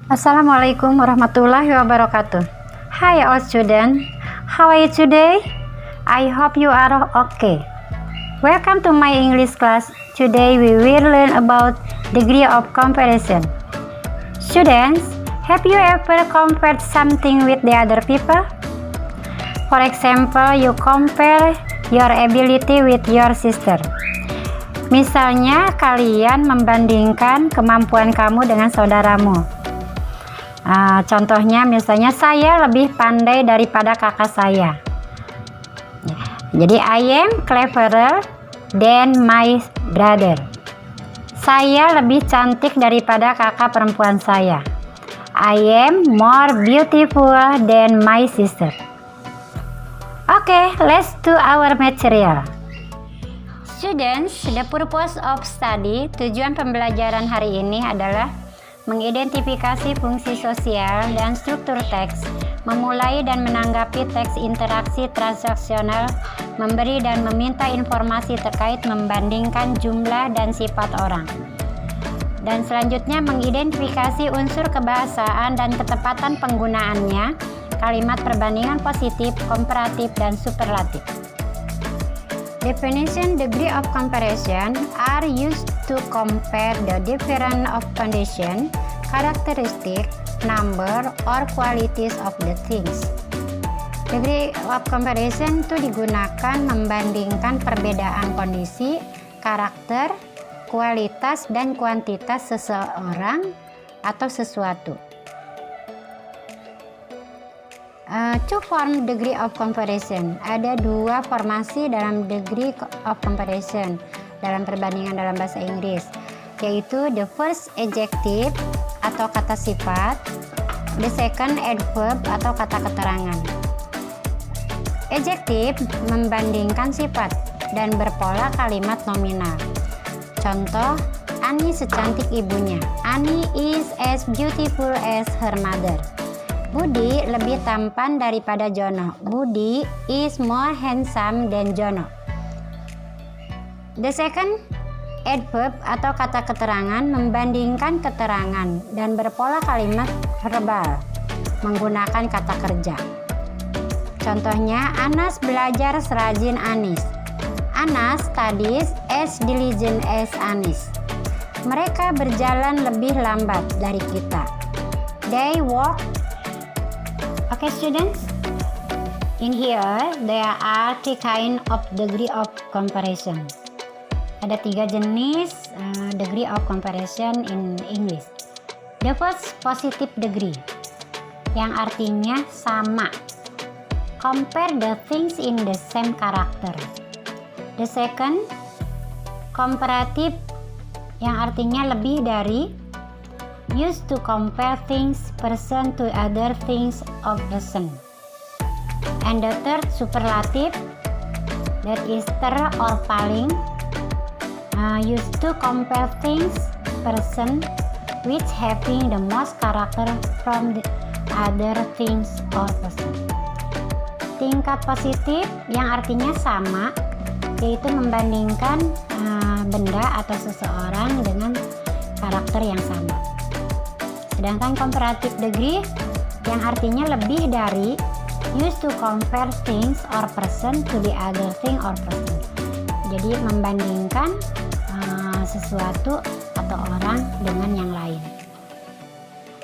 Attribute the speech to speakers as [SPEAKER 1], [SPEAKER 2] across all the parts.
[SPEAKER 1] Assalamualaikum warahmatullahi wabarakatuh. Hi all students, how are you today? I hope you are okay. Welcome to my English class. Today we will learn about degree of comparison. Students, have you ever compared something with the other people? For example, you compare your ability with your sister. Misalnya, kalian membandingkan kemampuan kamu dengan saudaramu. Contohnya, misalnya saya lebih pandai daripada kakak saya. Jadi, I am cleverer than my brother. Saya lebih cantik daripada kakak perempuan saya. I am more beautiful than my sister. Okay, let's do our material. Students, the purpose of study, tujuan pembelajaran hari ini adalah mengidentifikasi fungsi sosial dan struktur teks, memulai dan menanggapi teks interaksi transaksional, memberi dan meminta informasi terkait membandingkan jumlah dan sifat orang. Dan selanjutnya mengidentifikasi unsur kebahasaan dan ketepatan penggunaannya, kalimat perbandingan positif, komparatif, dan superlatif. Definition: degree of comparison are used to compare the difference of condition, characteristic, number, or qualities of the things. Degree of comparison itu digunakan membandingkan perbedaan kondisi, karakter, kualitas, dan kuantitas seseorang atau sesuatu. To form degree of comparison, ada dua formasi dalam degree of comparison dalam perbandingan dalam bahasa Inggris, yaitu the first adjective atau kata sifat, the second adverb atau kata keterangan. Adjective membandingkan sifat dan berpola kalimat nominal. Contoh, Annie secantik ibunya. Annie is as beautiful as her mother. Budi lebih tampan daripada Jono. Budi is more handsome than Jono. The second adverb atau kata keterangan membandingkan keterangan dan berpola kalimat verbal menggunakan kata kerja. Contohnya, Anas belajar serajin Anis. Anas studies as diligent as Anis. Mereka berjalan lebih lambat dari kita. They walk. Okay, students, in here there are three kind of degree of comparison. Ada tiga jenis degree of comparison in English. The first, positive degree, yang artinya sama. Compare the things in the same character. The second, comparative, yang artinya lebih dari. Used to compare things, person to other things of person. And the third, superlative, that is ter or paling. Used to compare things, person, which having the most character from the other things or person. Tingkat positif yang artinya sama, yaitu membandingkan benda atau seseorang dengan karakter yang sama. Sedangkan comparative degree yang artinya lebih dari, used to compare things or person to the other thing or person. Jadi membandingkan sesuatu atau orang dengan yang lain.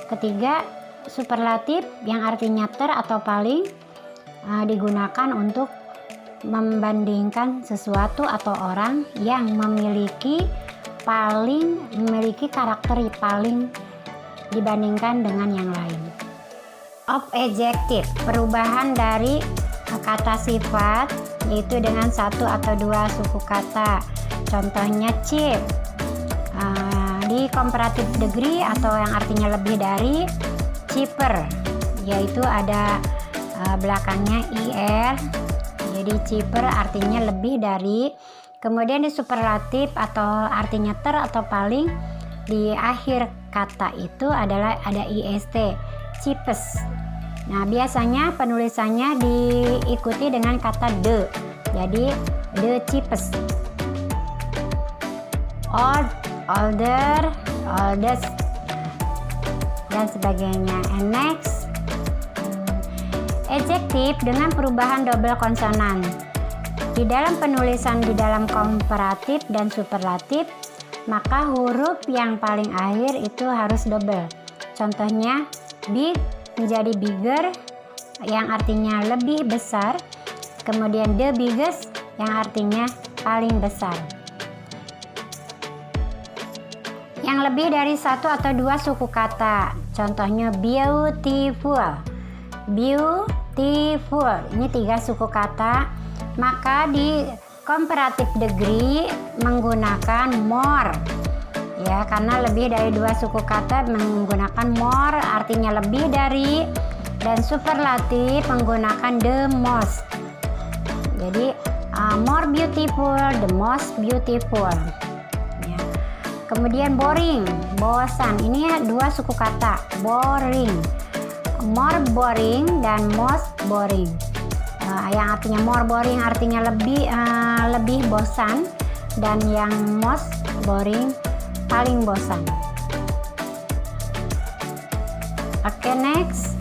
[SPEAKER 1] Ketiga, superlatif yang artinya ter atau paling, digunakan untuk membandingkan sesuatu atau orang yang memiliki karakter paling dibandingkan dengan yang lain. Of adjective, perubahan dari kata sifat, yaitu dengan satu atau dua suku kata. Contohnya cheap. Di comparative degree atau yang artinya lebih dari, cheaper, yaitu ada belakangnya er, jadi cheaper artinya lebih dari. Kemudian di superlatif atau artinya ter atau paling, di akhir kata itu adalah ada ist, cheapest. Nah, biasanya penulisannya diikuti dengan kata the, jadi the cheapest. Old, older, oldest. dan sebagainya. And next, adjektif dengan perubahan double konsonan. Di dalam penulisan di dalam komparatif dan superlatif, maka huruf yang paling akhir itu harus double. Contohnya, big menjadi bigger yang artinya lebih besar, kemudian the biggest yang artinya paling besar. Yang lebih dari satu atau dua suku kata, contohnya beautiful, beautiful, ini 3 suku kata, maka di comparative degree menggunakan more, ya, karena lebih dari 2 suku kata menggunakan more artinya lebih dari, dan superlatif menggunakan the most. Jadi more beautiful, the most beautiful, ya. Kemudian boring, bosan, ini 2 suku kata, boring, more boring dan most boring. Yang artinya more boring artinya lebih bosan, dan yang most boring paling bosan. Oke, next.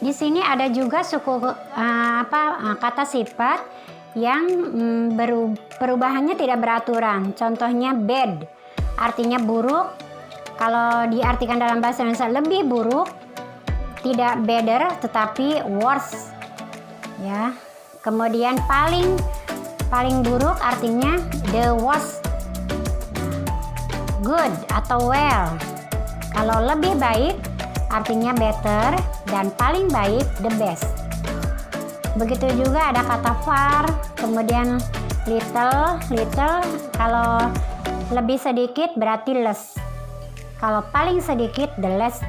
[SPEAKER 1] Di sini ada juga suku kata sifat yang perubahannya tidak beraturan. Contohnya bad, artinya buruk. Kalau diartikan dalam bahasa Indonesia lebih buruk, tidak better tetapi worse, ya. Kemudian paling buruk artinya the worst. Good atau well, kalau lebih baik artinya better, dan paling baik the best. Begitu juga ada kata far, kemudian little, kalau lebih sedikit berarti less, kalau paling sedikit the less.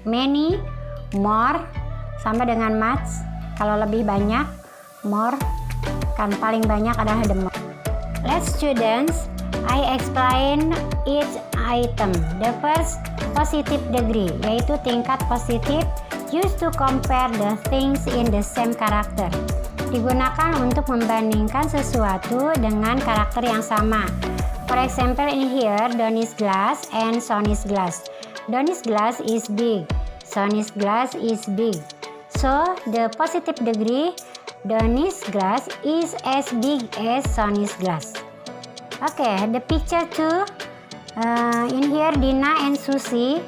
[SPEAKER 1] Many, more, sama dengan much, kalau lebih banyak more, kan paling banyak adalah the more. Let's students, I explain each item. The first, positive degree, yaitu tingkat positif, used to compare the things in the same character. Digunakan untuk membandingkan sesuatu dengan karakter yang sama. For example, in here, Donny's glass and Sonny's glass. Donny's glass is big, Sonny's glass is big. So, the positive degree, Donny's glass is as big as Sonny's glass. Okay, the picture 2. In here, Dina and Susie.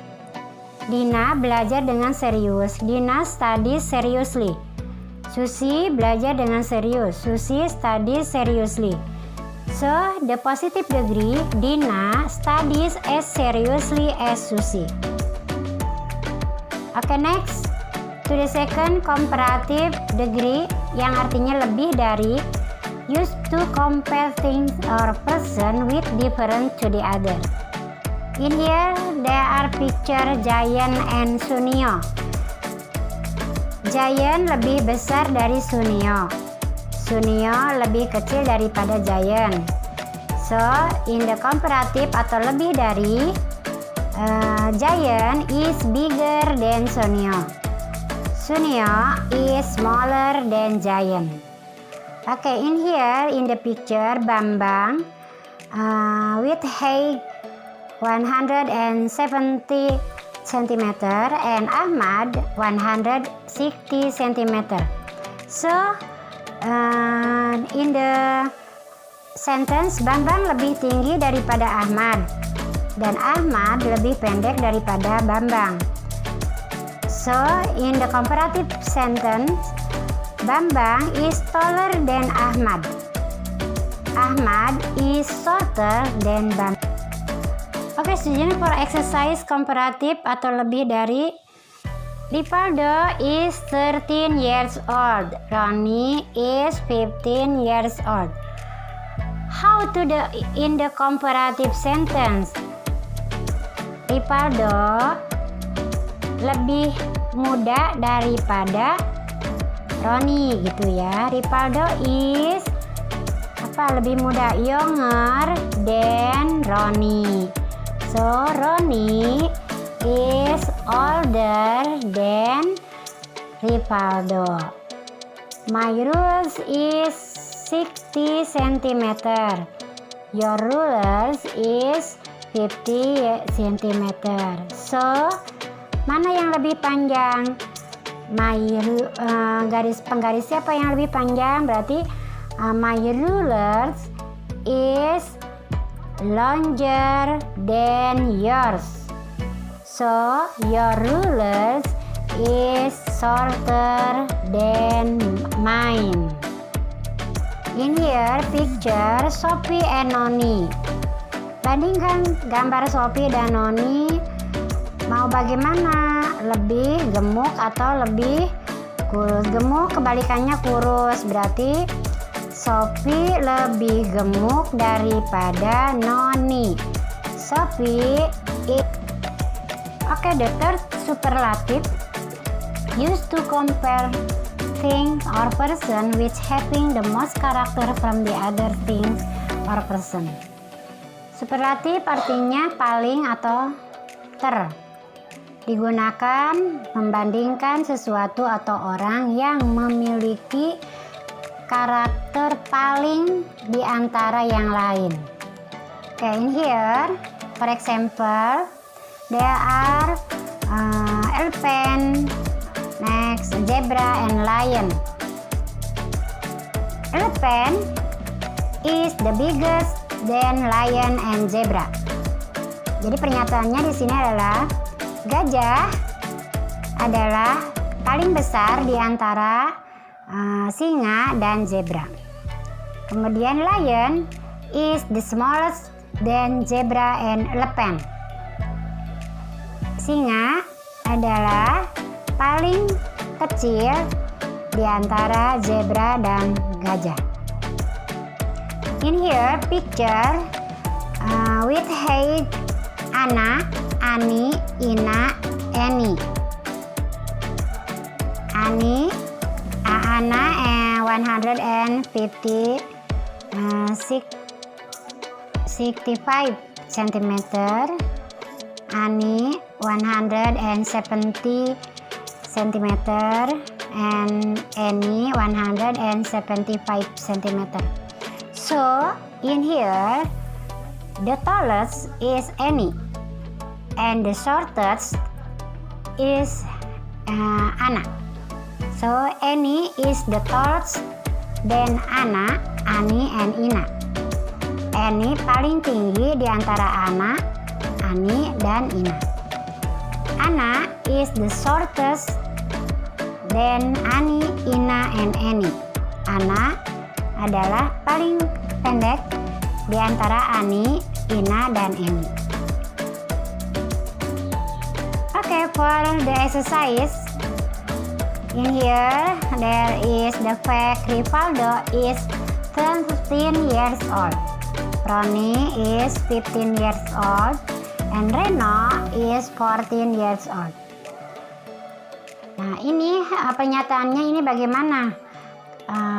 [SPEAKER 1] Dina belajar dengan serius. Dina studies seriously. Susie belajar dengan serius. Susie studies seriously. So, the positive degree, Dina studies as seriously as Susie. Okay, next. To the second, comparative degree, yang artinya lebih dari, used to compare things or person with different to the other. In here, there are picture Giant and Sunio. Giant lebih besar dari Sunio. Sunio lebih kecil daripada Giant. So, in the comparative atau lebih dari, Giant is bigger than Sunio. Sunio is smaller than Giant. Okay, in here, in the picture, Bambang with height 170 cm and Ahmad 160 cm. So, in the sentence, Bambang lebih tinggi daripada Ahmad dan Ahmad lebih pendek daripada Bambang. So, in the comparative sentence, Bambang is taller than Ahmad. Ahmad is shorter than Bambang. Oke, student, for exercise comparative atau lebih dari, Rivaldo is 13 years old. Ronnie is 15 years old. How to in the comparative sentence? Rivaldo lebih muda daripada Ronnie, gitu ya. Rivaldo is lebih muda, younger than Ronnie. So, Ronnie is older than Rivaldo. My rules is 60 cm. Your rulers is 50 cm. So, mana yang lebih panjang? Garis penggaris siapa yang lebih panjang? Berarti my ruler is longer than yours. So, your ruler is shorter than mine. In here picture Sophie and Noni. Bandingkan gambar Sophie dan Noni. Mau bagaimana? Lebih gemuk atau lebih kurus? Gemuk kebalikannya kurus, berarti Sophie lebih gemuk daripada Noni. Sophie Oke, the third superlative used to compare things or person which having the most character from the other things or person. Superlatif artinya paling atau ter. Digunakan membandingkan sesuatu atau orang yang memiliki karakter paling di antara yang lain. Okay, in here, for example, there are elephant, next zebra and lion. Elephant is the biggest than lion and zebra. Jadi pernyataannya di sini adalah gajah adalah paling besar di antara singa dan zebra. Kemudian lion is the smallest than zebra and elephant. Singa adalah paling kecil di antara zebra dan gajah. In here picture with height Anna, Ani, Ina, Eni. Ani, Anna 150 65 cm. Ani 170 cm and Eni 175 cm. So in here the tallest is Eni and the shortest is Anna. So Eni is the tallest then Anna, Ani and Ina. Eni paling tinggi di antara Anna, Ani dan Ina. Anna is the shortest then Ani, Ina and Eni. Anna adalah paling pendek di antara Ani, Ina dan Eni. Okay, for the exercise in here there is the fact Rivaldo is 13 years old, Ronnie is 15 years old, and Reno is 14 years old. Nah, ini pernyataannya ini bagaimana?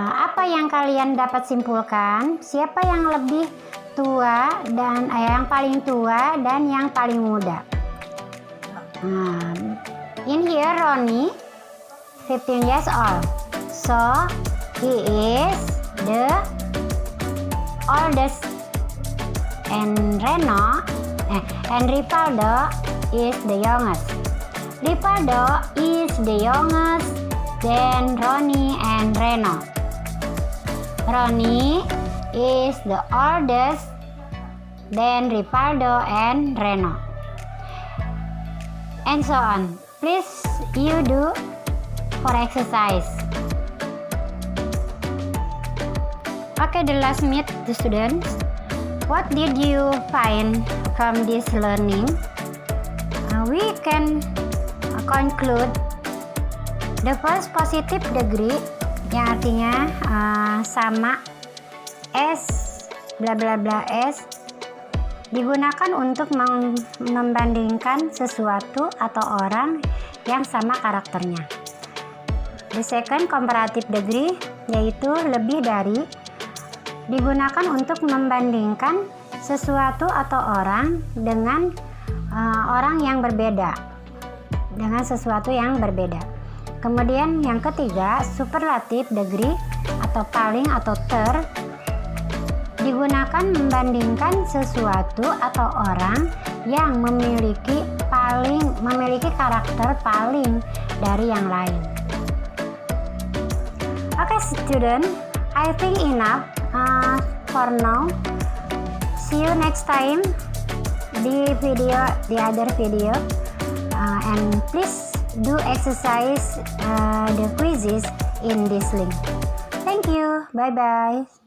[SPEAKER 1] Apa yang kalian dapat simpulkan? Siapa yang lebih tua dan yang paling tua dan yang paling muda? In here Ronnie 15 years old, so he is the oldest, and Rivaldo is the youngest. Rivaldo is the youngest than Ronnie and Reno. Ronnie is the oldest than Rivaldo and Reno, and so on. Please you do for exercise. Okay, the last meet the students. What did you find from this learning? We can conclude the first positive degree, yang artinya sama S bla bla bla S, digunakan untuk membandingkan sesuatu atau orang yang sama karakternya. The second comparative degree, yaitu lebih dari, digunakan untuk membandingkan sesuatu atau orang dengan orang yang berbeda, dengan sesuatu yang berbeda. Kemudian yang ketiga, superlative degree atau paling atau ter, digunakan membandingkan sesuatu atau orang yang memiliki karakter paling dari yang lain. Okay, student, I think enough for now. See you next time the other video, and please do exercise the quizzes in this link. Thank you. Bye bye.